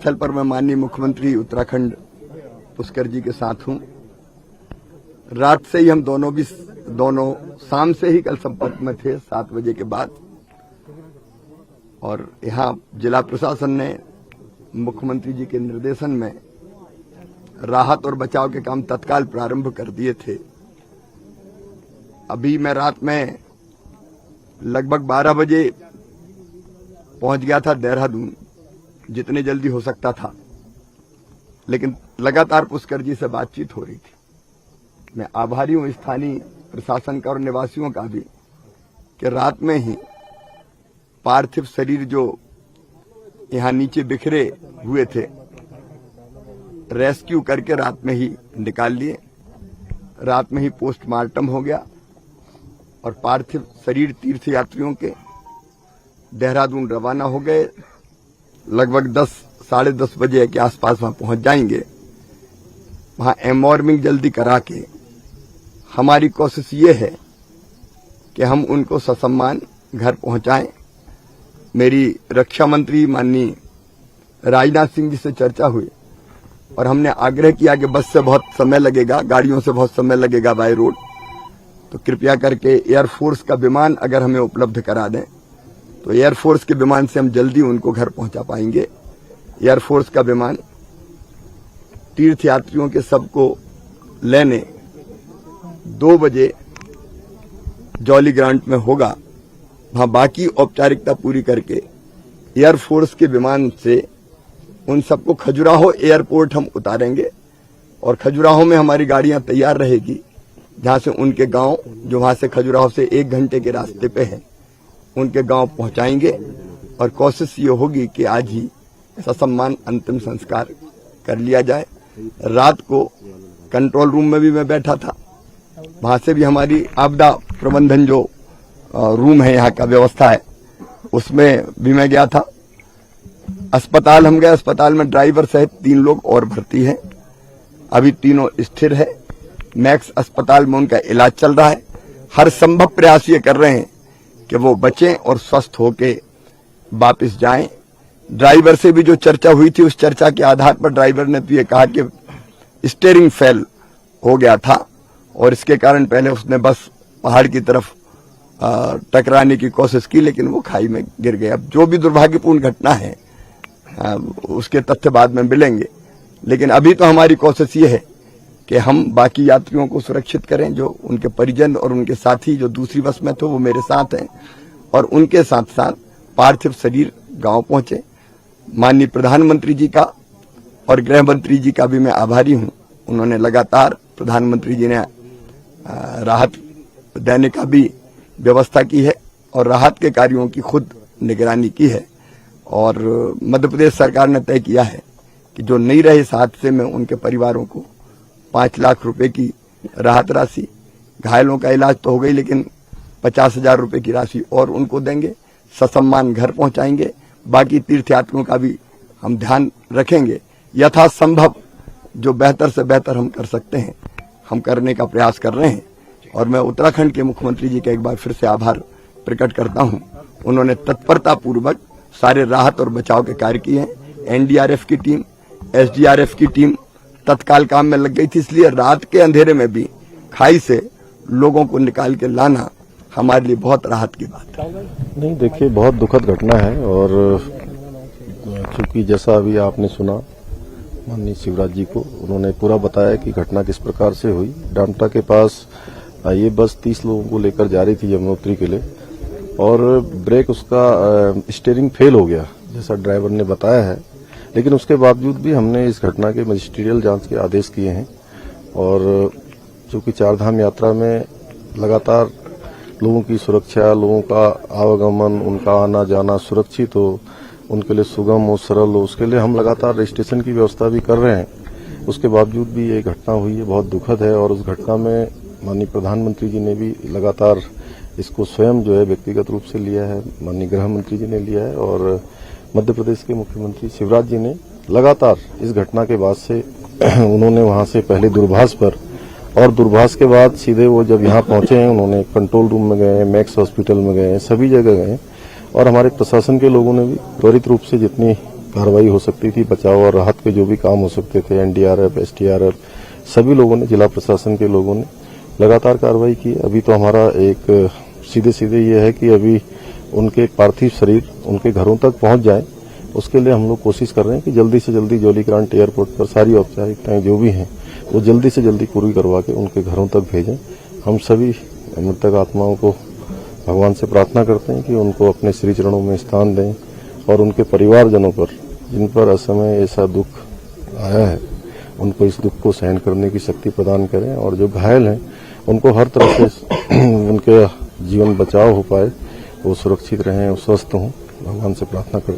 स्थल पर मैं माननीय मुख्यमंत्री उत्तराखंड पुष्कर जी के साथ हूं। रात से ही हम दोनों शाम से ही कल संपर्क में थे 7 बजे के बाद, और यहां जिला प्रशासन ने मुख्यमंत्री जी के निर्देशन में राहत और बचाव के काम तत्काल प्रारंभ कर दिए थे। अभी मैं रात में लगभग 12 बजे पहुंच गया था देहरादून, जितने जल्दी हो सकता था, लेकिन लगातार पुष्कर जी से बातचीत हो रही थी। मैं आभारी हूं स्थानीय प्रशासन का और निवासियों का भी कि रात में ही पार्थिव शरीर जो यहां नीचे बिखरे हुए थे, रेस्क्यू करके रात में ही निकाल लिए। रात में ही पोस्टमार्टम हो गया और पार्थिव शरीर तीर्थ यात्रियों के देहरादून रवाना हो गए। लगभग 10 साढ़े 10 बजे के आसपास वहां पहुंच जाएंगे। वहां एम्बॉर्मिंग जल्दी करा के हमारी कोशिश ये है कि हम उनको ससम्मान घर पहुंचाएं। मेरी रक्षा मंत्री माननीय राजनाथ सिंह जी से चर्चा हुई और हमने आग्रह किया कि बस से बहुत समय लगेगा, गाड़ियों से बहुत समय लगेगा बाय रोड, तो कृपया करके एयरफोर्स का विमान अगर हमें उपलब्ध करा दें तो एयरफोर्स के विमान से हम जल्दी उनको घर पहुंचा पाएंगे। एयरफोर्स का विमान तीर्थयात्रियों के सबको लेने 2 बजे जॉली ग्रांट में होगा। वहां बाकी औपचारिकता पूरी करके एयरफोर्स के विमान से उन सबको खजुराहो एयरपोर्ट हम उतारेंगे और खजुराहो में हमारी गाड़ियां तैयार रहेगी, जहां से उनके गांव, जो वहां से खजुराहो से 1 घंटे के रास्ते पे है, उनके गांव पहुंचाएंगे। और कोशिश ये होगी कि आज ही ससम्मान अंतिम संस्कार कर लिया जाए। रात को कंट्रोल रूम में भी मैं बैठा था, वहां से भी हमारी आपदा प्रबंधन जो रूम है, यहाँ का व्यवस्था है, उसमें भी मैं गया था। अस्पताल हम गए, अस्पताल में ड्राइवर सहित 3 लोग और भर्ती हैं। अभी तीनों स्थिर है। मैक्स अस्पताल में उनका इलाज चल रहा है। हर संभव प्रयास ये कर रहे हैं कि वो बचें और स्वस्थ होके वापस जाएं। ड्राइवर से भी जो चर्चा हुई थी, उस चर्चा के आधार पर ड्राइवर ने तो ये कहा कि स्टीयरिंग फेल हो गया था और इसके कारण पहले उसने बस पहाड़ की तरफ टकराने की कोशिश की, लेकिन वो खाई में गिर गया। अब जो भी दुर्भाग्यपूर्ण घटना है उसके तथ्य बाद में मिलेंगे, लेकिन अभी तो हमारी कोशिश ये है कि हम बाकी यात्रियों को सुरक्षित करें। जो उनके परिजन और उनके साथी जो दूसरी बस में थे वो मेरे साथ हैं, और उनके साथ साथ पार्थिव शरीर गांव पहुंचे। माननीय प्रधानमंत्री जी का और गृह मंत्री जी का भी मैं आभारी हूं। उन्होंने लगातार, प्रधानमंत्री जी ने राहत देने का भी व्यवस्था की है और राहत के कार्यों की खुद निगरानी की है। और मध्य प्रदेश सरकार ने तय किया है कि जो नहीं रहे इस हादसे में, उनके परिवारों को 5 लाख रुपए की राहत राशि, घायलों का इलाज तो हो गई, लेकिन 50,000 रुपए की राशि और उनको देंगे। ससम्मान घर पहुंचाएंगे। बाकी तीर्थयात्रियों का भी हम ध्यान रखेंगे। यथासंभव जो बेहतर से बेहतर हम कर सकते हैं, हम करने का प्रयास कर रहे हैं। और मैं उत्तराखंड के मुख्यमंत्री जी का एक बार फिर से आभार प्रकट करता हूं। उन्होंने तत्परता पूर्वक सारे राहत और बचाव के कार्य किए हैं। एनडीआरएफ की टीम, एसडीआरएफ की टीम तत्काल काम में लग गई थी, इसलिए रात के अंधेरे में भी खाई से लोगों को निकाल के लाना हमारे लिए बहुत राहत की बात है। नहीं, देखिए, बहुत दुखद घटना है। और चूंकि जैसा अभी आपने सुना माननीय शिवराज जी को, उन्होंने पूरा बताया कि घटना किस प्रकार से हुई। डामटा के पास ये बस 30 लोगों को लेकर जा रही थी यमुनोत्री के लिए, और ब्रेक उसका स्टीयरिंग फेल हो गया, जैसा ड्राइवर ने बताया है। लेकिन उसके बावजूद भी हमने इस घटना के मजिस्ट्रियल जांच के आदेश किए हैं। और चूंकि 4 धाम यात्रा में लगातार लोगों की सुरक्षा, लोगों का आवागमन, उनका आना जाना सुरक्षित हो, उनके लिए सुगम हो, सरल हो, उसके लिए हम लगातार रजिस्ट्रेशन की व्यवस्था भी कर रहे हैं। उसके बावजूद भी ये घटना हुई है, बहुत दुखद है। और उस घटना में माननीय प्रधानमंत्री जी ने भी लगातार इसको स्वयं जो है व्यक्तिगत रूप से लिया है, माननीय गृह मंत्री जी ने लिया है, और मध्य प्रदेश के मुख्यमंत्री शिवराज जी ने लगातार इस घटना के बाद से उन्होंने वहां से पहले दूरभाष पर, और दूरभाष के बाद सीधे वो जब यहाँ पहुंचे हैं, उन्होंने कंट्रोल रूम में गए, मैक्स हॉस्पिटल में गए, सभी जगह गए। और हमारे प्रशासन के लोगों ने भी त्वरित रूप से जितनी कार्रवाई हो सकती थी, बचाव और राहत के जो भी काम हो सकते थे, एनडीआरएफ, एसडीआरएफ, सभी लोगों ने, जिला प्रशासन के लोगों ने लगातार कार्रवाई की। अभी तो हमारा एक सीधे ये है कि अभी उनके पार्थिव शरीर उनके घरों तक पहुंच जाए, उसके लिए हम लोग कोशिश कर रहे हैं कि जल्दी से जल्दी जौलीग्रांट एयरपोर्ट पर सारी औपचारिकताएं जो भी हैं वो जल्दी से जल्दी पूरी करवा के उनके घरों तक भेजें। हम सभी मृतक आत्माओं को भगवान से प्रार्थना करते हैं कि उनको अपने श्री चरणों में स्थान दें और उनके परिवारजनों पर, जिन पर असमय ऐसा दुख आया है, उनको इस दुख को सहन करने की शक्ति प्रदान करें और जो घायल हैं उनको हर तरह से उनके जीवन बचाव हो पाए, वो सुरक्षित रहें और स्वस्थ हों, भगवान से प्रार्थना करते हैं।